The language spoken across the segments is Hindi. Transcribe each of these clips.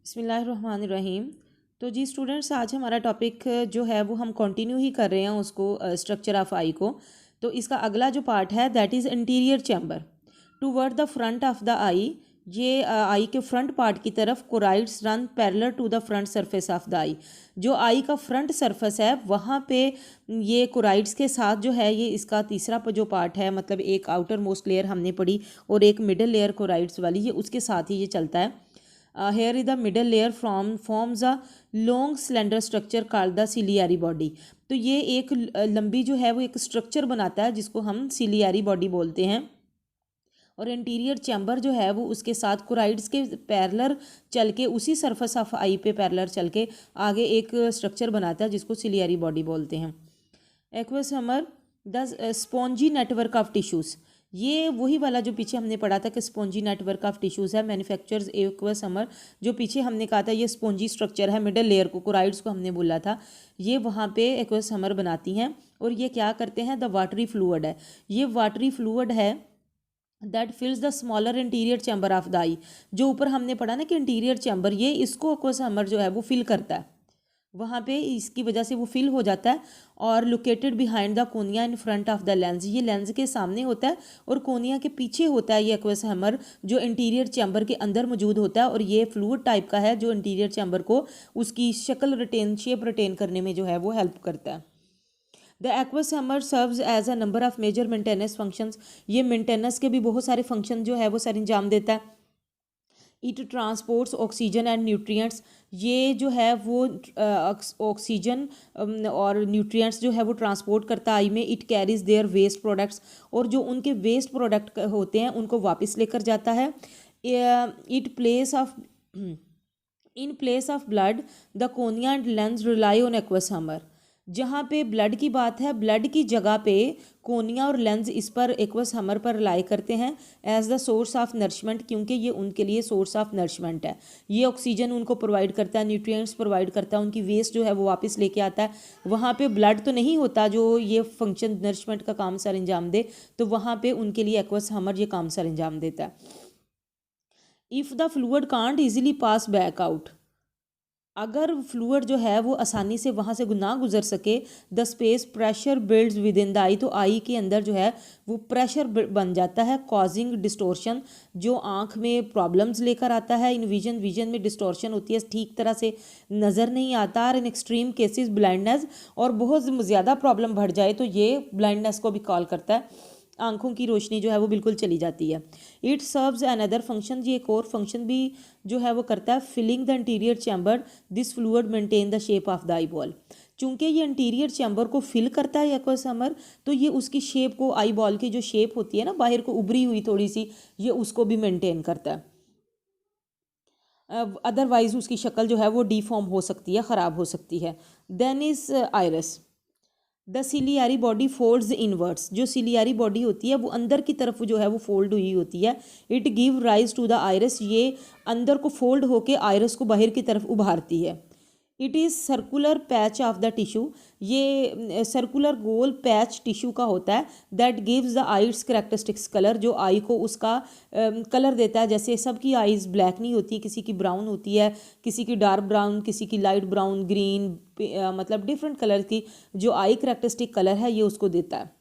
बिस्मिल्लाहिर्रहमानिर्रहीम। तो जी स्टूडेंट्स, आज हमारा टॉपिक जो है वो हम कंटिन्यू ही कर रहे हैं उसको, स्ट्रक्चर ऑफ आई को। तो इसका अगला जो पार्ट है that is interior chamber toward the front of the eye. ये आई के फ्रंट पार्ट की तरफ choroids run parallel to the front surface of the eye. जो आई का फ्रंट सरफेस है वहाँ पे ये कोराइड्स के साथ जो है, ये इसका तीसरा जो पार्ट है, मतलब एक आउटर मोस्ट लेयर हमने पढ़ी और एक मिडल लेयर कोराइड्स वाली, ये उसके साथ ही ये चलता है। Here is the middle layer forms a long slender structure called the ciliary body। तो ये एक लंबी जो है वो एक स्ट्रक्चर बनाता है जिसको हम सिलियरी बॉडी बोलते हैं। और इंटीरियर चैम्बर जो है वो उसके साथ कोराइड्स के पैरेलल चल के उसी सरफेस ऑफ आई पे पैरेलल चल के आगे एक स्ट्रक्चर बनाता है जिसको सिलियरी बॉडी बोलते हैं। एक्वस हमर the spongy network of tissues. ये वही वाला जो पीछे हमने पढ़ा था कि स्पॉन्जी नेटवर्क ऑफ टिश्यूज़ है। मैन्युफैक्चर्स एक्वस हमर जो पीछे हमने कहा था ये स्पॉन्जी स्ट्रक्चर है, मिडल लेयर को कोराइड्स को हमने बोला था, ये वहाँ पे एक्वस हमर बनाती हैं। और ये क्या करते हैं, द वाटरी फ्लूइड है, ये वाटरी फ्लूइड है that fills the smaller interior chamber of the eye. जो ऊपर हमने पढ़ा ना कि इंटीरियर चैम्बर, ये इसको एक्वस हमर जो है वो फिल करता है, वहाँ पे इसकी वजह से वो फिल हो जाता है। और located behind the cornea in front of the lens, ये लेंस के सामने होता है और कोनिया के पीछे होता है ये एक्वस हैमर जो इंटीरियर चैम्बर के अंदर मौजूद होता है। और ये फ्लूइड टाइप का है जो इंटीरियर चैम्बर को उसकी शेप रिटेन करने में जो है वो हेल्प करता है। The aqueous humour serves as a number of major maintenance functions. ये मेंटेनेंस के भी बहुत सारे फंक्शन जो है वो सर अंजाम देता है। It transports oxygen and nutrients, ये जो है वो ऑक्सीजन और न्यूट्रिएंट्स जो है वो ट्रांसपोर्ट करता है आई में। It carries their waste products, और जो उनके वेस्ट प्रोडक्ट होते हैं उनको वापस लेकर जाता है। It place of in place of blood the cornea and lens rely on aqueous hammer. जहाँ पे ब्लड की बात है, ब्लड की जगह पे कोनिया और लेंस इस पर एक्वस हमर पर रिलाई करते हैं as the source of nourishment, क्योंकि ये उनके लिए सोर्स ऑफ नरिशमेंट है। ये ऑक्सीजन उनको प्रोवाइड करता है, न्यूट्रिएंट्स प्रोवाइड करता है, उनकी वेस्ट जो है वो वापस लेके आता है। वहाँ पे ब्लड तो नहीं होता जो ये फंक्शन नरिशमेंट का काम सर अंजाम दे, तो वहाँ पे उनके लिए एक्वस हमर ये काम सर अंजाम देता है। If the fluid can't easily pass back out, अगर फ्लूइड जो है वो आसानी से वहाँ से ना गुजर सके, the space pressure builds within the eye, तो आई के अंदर जो है वो प्रेशर बन जाता है, कॉजिंग डिस्टोर्शन, जो आँख में प्रॉब्लम्स लेकर आता है। इन विजन में डिस्टोर्शन होती है, ठीक तरह से नज़र नहीं आता। और इन एक्सट्रीम केसेस ब्लाइंडनेस, और बहुत ज़्यादा प्रॉब्लम बढ़ जाए तो ये ब्लाइंडनेस को भी कॉल करता है, आंखों की रोशनी जो है वो बिल्कुल चली जाती है। इट सर्व्स अनदर फंक्शन, ये एक और फंक्शन भी जो है वो करता है, filling the interior chamber this fluid maintain the shape of the eye ball. चूँकि ये इंटीरियर चैम्बर को फिल करता है एक्वस हैमर, तो ये उसकी शेप को, आई बॉल की जो शेप होती है ना बाहर को उभरी हुई थोड़ी सी, ये उसको भी मेंटेन करता है। अदरवाइज उसकी शक्ल जो है वो डिफॉर्म हो सकती है, ख़राब हो सकती है। Then is iris. The ciliary body folds inwards, जो सिलियरी बॉडी होती है वो अंदर की तरफ जो है वो फोल्ड हुई होती है। It give rise to the iris, ये अंदर को फोल्ड होके आयरस को बाहर की तरफ उभारती है। It is circular patch of the tissue, ये सर्कुलर गोल पैच टिश्यू का होता है। That gives the eyes characteristics colour, जो आई को उसका कलर देता है। जैसे सबकी आइज़ ब्लैक नहीं होती, किसी की ब्राउन होती है, किसी की डार्क ब्राउन, किसी की लाइट ब्राउन, ग्रीन, मतलब डिफरेंट कलर की जो आई करेक्टरिस्टिक कलर है ये उसको देता है।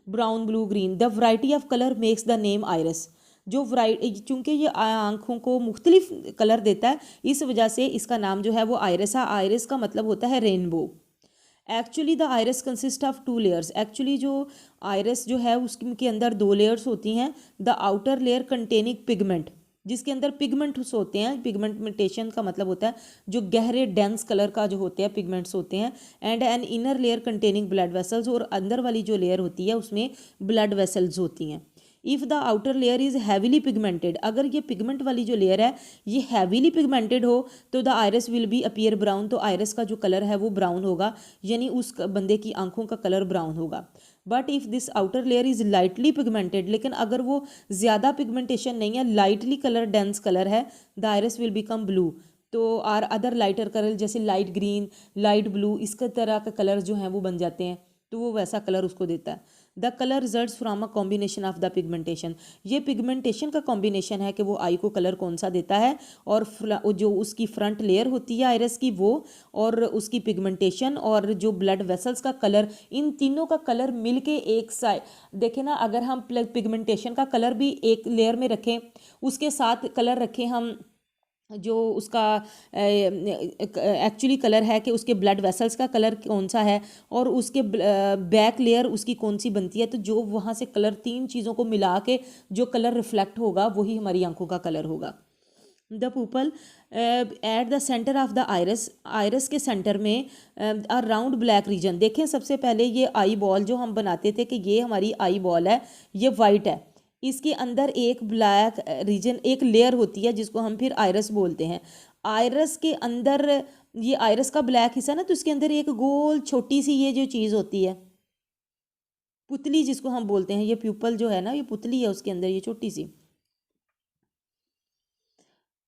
Brown, blue, green, the variety of colour makes the name iris, जो वराइटी, चूँकि ये आँखों को मुख्तलिफ कलर देता है, इस वजह से इसका नाम जो है वो आयरस है। आयरस का मतलब होता है rainbow. Actually the iris consist of 2 layers, actually जो आयरस जो है उसके अंदर 2 लेयर्स होती हैं। The outer layer containing pigment, जिसके अंदर पिगमेंट्स होते हैं, पिगमेंटेशन का मतलब होता है जो गहरे डेंस कलर का जो होते हैं पिगमेंट्स होते हैं। And an inner layer containing blood vessels, और अंदर वाली जो लेयर होती है उसमें ब्लड वेसल्स होती हैं। If the outer layer is heavily pigmented, अगर ये पिगमेंट वाली जो लेयर है ये हैवीली पिगमेंटेड हो तो the iris will be appear brown, तो आयरस का जो कलर है वो ब्राउन होगा, यानी उस बंदे की आंखों का कलर ब्राउन होगा। But if this outer layer is lightly pigmented, लेकिन अगर वो ज़्यादा पिगमेंटेशन नहीं है, लाइटली कलर, डेंस कलर है, the iris will become blue. तो आर अदर लाइटर कलर जैसे लाइट ग्रीन, लाइट ब्लू, इसका तरह का कलर जो है वो बन जाते हैं, तो वो वैसा कलर उसको देता है। The colour results from a combination of the pigmentation. ये पिगमेंटेशन का कॉम्बिनेशन है कि वो आई को कलर कौन सा देता है, और जो उसकी फ्रंट लेयर होती है आइरस की वो, और उसकी पिगमेंटेशन और जो ब्लड वेसल्स का कलर, इन तीनों का कलर मिलके एक साइड देखें ना। अगर हम पिगमेंटेशन का कलर भी एक लेयर में रखें, उसके साथ कलर रखें हम जो उसका एक्चुअली कलर है कि उसके ब्लड वेसल्स का कलर कौन सा है, और उसके बैक लेयर उसकी कौन सी बनती है, तो जो वहाँ से कलर तीन चीज़ों को मिला के जो कलर रिफ्लेक्ट होगा वही हमारी आंखों का कलर होगा। The people at the centre of the iris, iris के सेंटर में अ राउंड ब्लैक रीजन। देखें सबसे पहले ये आई बॉल जो हम बनाते थे कि ये हमारी आई बॉल है, ये वाइट है, इसके अंदर एक ब्लैक रीजन, एक लेयर होती है जिसको हम फिर आइरस बोलते हैं। आइरस के अंदर ये आइरस का ब्लैक हिस्सा ना, तो इसके अंदर एक गोल छोटी सी ये जो चीज़ होती है पुतली जिसको हम बोलते हैं, ये प्यूपल जो है ना ये पुतली है, उसके अंदर ये छोटी सी।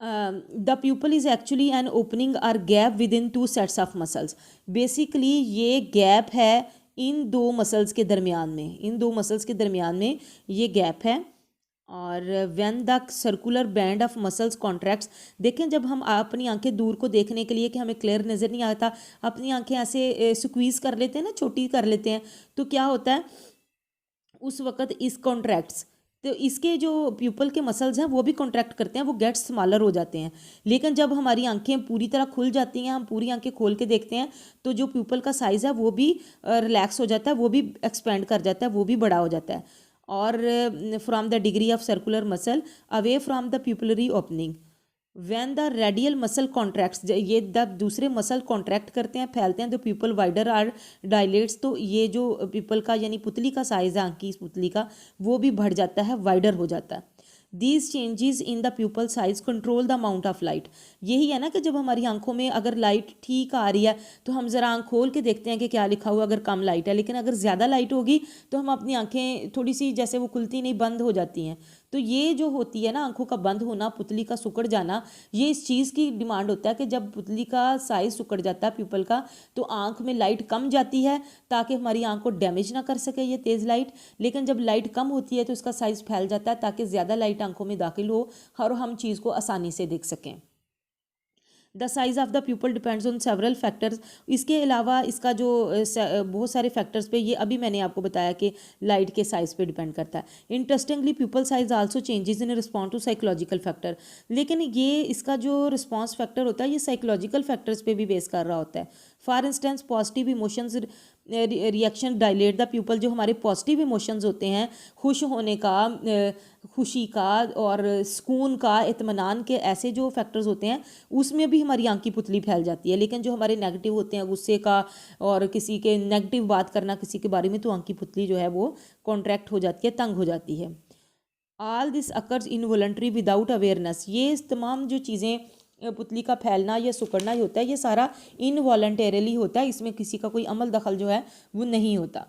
The pupil is actually an opening or gap within two sets of muscles. Basically ये गैप है इन दो मसल्स के दरमियान में, इन दो मसल्स के दरमियान में ये गैप है। और when the circular band of muscles contracts, देखें जब हम अपनी आंखें दूर को देखने के लिए कि हमें क्लियर नज़र नहीं आता, अपनी आंखें ऐसे स्क्वीज़ कर लेते हैं ना, छोटी कर लेते हैं, तो क्या होता है उस वक़्त इस कॉन्ट्रैक्ट्स, तो इसके जो प्यूपल के मसल्स हैं वो भी कॉन्ट्रैक्ट करते हैं, वो गेट स्मॉलर हो जाते हैं। लेकिन जब हमारी आंखें पूरी तरह खुल जाती हैं, हम पूरी आंखें खोल के देखते हैं, तो जो प्यूपल का साइज़ है वो भी रिलैक्स हो जाता है, वो भी एक्सपेंड कर जाता है, वो भी बड़ा हो जाता है। और from the degree of circular muscle away from the pupillary opening, when the radial muscle contracts, ये द दूसरे मसल कॉन्ट्रैक्ट करते हैं, फैलते हैं, तो पीपल वाइडर आर डायलेट्स, तो ये जो पीपल का यानी पुतली का साइज़ है आंख की, इस पुतली का वो भी बढ़ जाता है, वाइडर हो जाता है। These changes in the pupal size control the amount of light. यही है ना कि जब हमारी आंखों में अगर लाइट ठीक आ रही है तो हम ज़रा आंख खोल के देखते हैं कि क्या लिखा हुआ, अगर कम लाइट है, लेकिन अगर ज़्यादा लाइट होगी तो हम अपनी आंखें थोड़ी सी जैसे वो खुलती नहीं, बंद हो जाती हैं। तो ये जो होती है ना आंखों का बंद होना, पुतली का सिकुड़ जाना, ये इस चीज़ की डिमांड होता है कि जब पुतली का साइज़ सिकुड़ जाता है प्यूपल का, तो आंख में लाइट कम जाती है ताकि हमारी आंख को डैमेज ना कर सके ये तेज़ लाइट। लेकिन जब लाइट कम होती है तो इसका साइज़ फैल जाता है ताकि ज़्यादा लाइट आंखों में दाखिल हो और हम चीज़ को आसानी से देख सकें। The size of the pupal depends on several factors. इसके अलावा इसका जो बहुत सारे फैक्टर्स पे, ये अभी मैंने आपको बताया कि लाइट के साइज़ पे डिपेंड करता है। Interestingly pupil size also changes in response to psychological factor. लेकिन ये इसका जो रिस्पॉन्स फैक्टर होता है ये साइकोलॉजिकल फैक्टर्स पे भी बेस कर रहा होता है। For instance positive emotions reaction dilate the pupal. जो हमारे पॉजिटिव इमोशंस होते हैं, खुश होने का, खुशी का और सुकून का, इत्मीनान के, ऐसे जो फैक्टर्स होते हैं उसमें भी हमारी आंख की पुतली फैल जाती है। लेकिन जो हमारे नेगेटिव होते हैं, गुस्से का और किसी के नेगेटिव बात करना किसी के बारे में, तो आंख की पुतली जो है वो कॉन्ट्रैक्ट हो जाती है, तंग हो जाती है। All this occurs involuntary without awareness. ये तमाम जो चीज़ें, पुतली का फैलना या सिकुड़ना ही होता है, ये सारा इनवॉलंटरीली होता है, इसमें किसी का कोई अमल दखल जो है वो नहीं होता।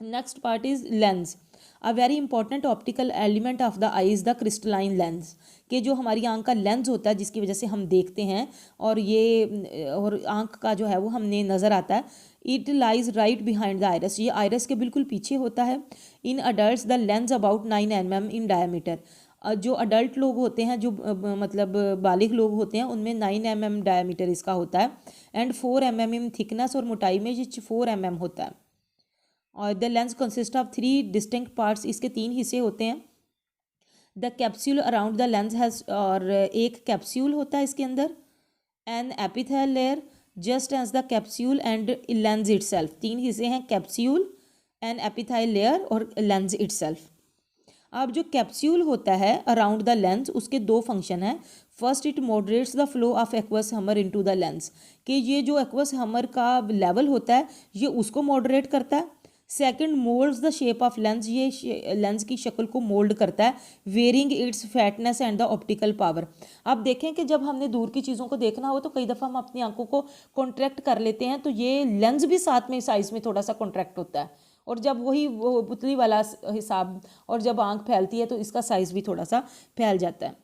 Next part is lens. A very important optical element of the I is the crystalline lens. कि जो हमारी आंख का लेंस होता है जिसकी वजह से हम देखते हैं और ये और आंख का जो है वो हमने नज़र आता है, it lies right behind the iris. ये आइरस के बिल्कुल पीछे होता है। In adult the lens about 9 mm in diameter. जो अडल्ट लोग होते हैं, जो मतलब बालिग लोग होते हैं, उनमें 9 mm डायमीटर इसका होता है। एंड 4 mm इन थिकनेस, और मोटाई में ये 4 mm होता है। और the lens consist of 3 distinct parts. इसके 3 हिस्से होते हैं। The capsule around the lens has, और एक कैप्सूल होता है इसके अंदर। An epithel layer just as the capsule and lens itself. 3 हिस्से हैं, कैप्सूल, एन एपिथेल लेयर और लेंस इटसेल्फ। अब जो कैप्सूल होता है अराउंड द लेंस, उसके 2 फंक्शन हैं। First, it moderates the flow of aqueous हमर इनटू द लेंस। कि ये जो एक्वस हमर का लेवल होता है ये उसको मॉडरेट करता है। Second, moulds the shape of lens. ये लेंस की शक्ल को मोल्ड करता है, varying its fatness and the optical power. अब देखें कि जब हमने दूर की चीज़ों को देखना हो तो कई दफ़ा हम अपनी आंखों को कॉन्ट्रैक्ट कर लेते हैं, तो ये लेंस भी साथ में साइज़ में थोड़ा सा कॉन्ट्रैक्ट होता है। और जब वही वो पुतली वाला हिसाब, और जब आंख फैलती है तो इसका साइज़ भी थोड़ा सा फैल जाता है।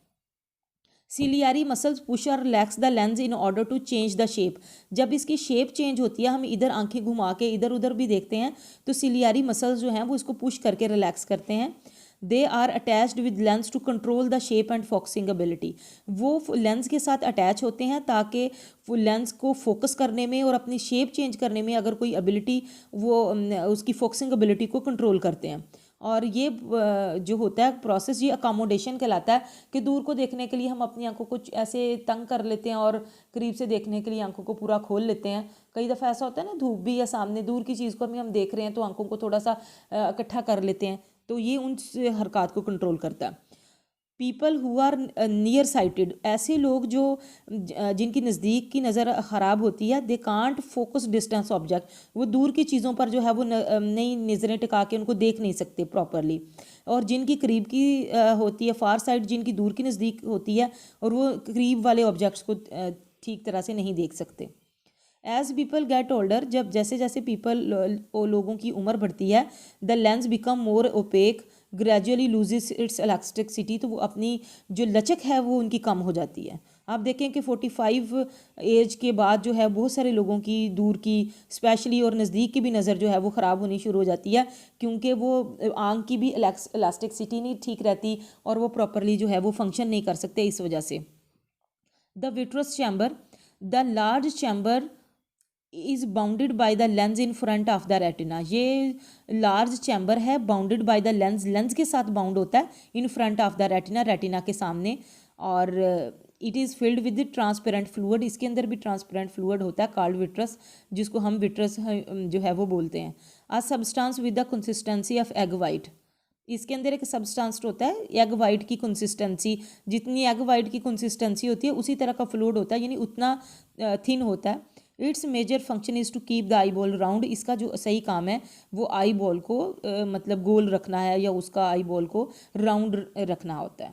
सिलियरी मसल्स पुश और relax the lens in order to change the shape. जब इसकी शेप चेंज होती है, हम इधर आंखें घुमा के इधर उधर भी देखते हैं, तो सिलियरी मसल्स जो हैं वो इसको पुश करके रिलैक्स करते हैं। They are attached with lens to control the shape and focusing ability. वो लेंस के साथ अटैच होते हैं ताकि वो लेंस को फोकस करने में और अपनी शेप चेंज करने में अगर कोई एबिलिटी, वो उसकी फोकसिंग एबिलिटी को कंट्रोल करते हैं। और ये जो होता है प्रोसेस, ये अकोमोडेशन कहलाता है कि दूर को देखने के लिए हम अपनी आंखों को ऐसे तंग कर लेते हैं और करीब से देखने के लिए आंखों को पूरा खोल लेते हैं। कई दफ़ा ऐसा होता है ना, धूप भी या सामने दूर की चीज़ को भी हम देख रहे हैं तो आंखों को थोड़ा सा इकट्ठा कर लेते हैं, तो ये उन हरकत को कंट्रोल करता है। People who are near sighted, ऐसे लोग जो जिनकी नज़दीक की नज़र ख़राब होती है, they can't focus distance object, वो दूर की चीज़ों पर जो है वो नई नज़रें टिका के उनको देख नहीं सकते प्रॉपरली। और जिनकी करीब की होती है फार साइड, जिनकी दूर की नज़दीक होती है, और वो करीब वाले ऑब्जेक्ट्स को ठीक तरह से नहीं देख सकते। एज पीपल गेट ओल्डर, जब जैसे जैसे लोगों की उम्र बढ़ती है, the lens become more opaque, gradually loses its elasticity, तो वो अपनी जो लचक है वो उनकी कम हो जाती है। आप देखें कि 45 एज के बाद जो है बहुत सारे लोगों की दूर की स्पेशली और नज़दीक की भी नज़र जो है वो ख़राब होनी शुरू हो जाती है, क्योंकि वो आंख की भी इलास्टिसिटी नहीं ठीक रहती और वो प्रॉपरली जो है वो फंक्शन नहीं कर सकते इस वजह से। The vitreous chamber, the large chamber is bounded by the lens in front of the retina. ये लार्ज चैम्बर है, bounded by the lens, lens के साथ बाउंड होता है in front of the retina, retina के सामने। और it is filled with transparent fluid, इसके अंदर भी ट्रांसपेरेंट फ्लूइड होता है कॉल्ड विट्रस, जिसको हम विट्रस जो है वो बोलते हैं। A substance with the consistency of egg white, इसके अंदर एक सब्सटेंस होता है एग वाइट की कंसिस्टेंसी, जितनी एग वाइट की कंसिस्टेंसी होती है उसी तरह का फ्लूइड होता है, यानी उतना थिन होता है। Its major function is to keep the eye ball round, इसका जो सही काम है वो आई बॉल को मतलब गोल रखना है, या उसका आई बॉल को राउंड रखना होता है।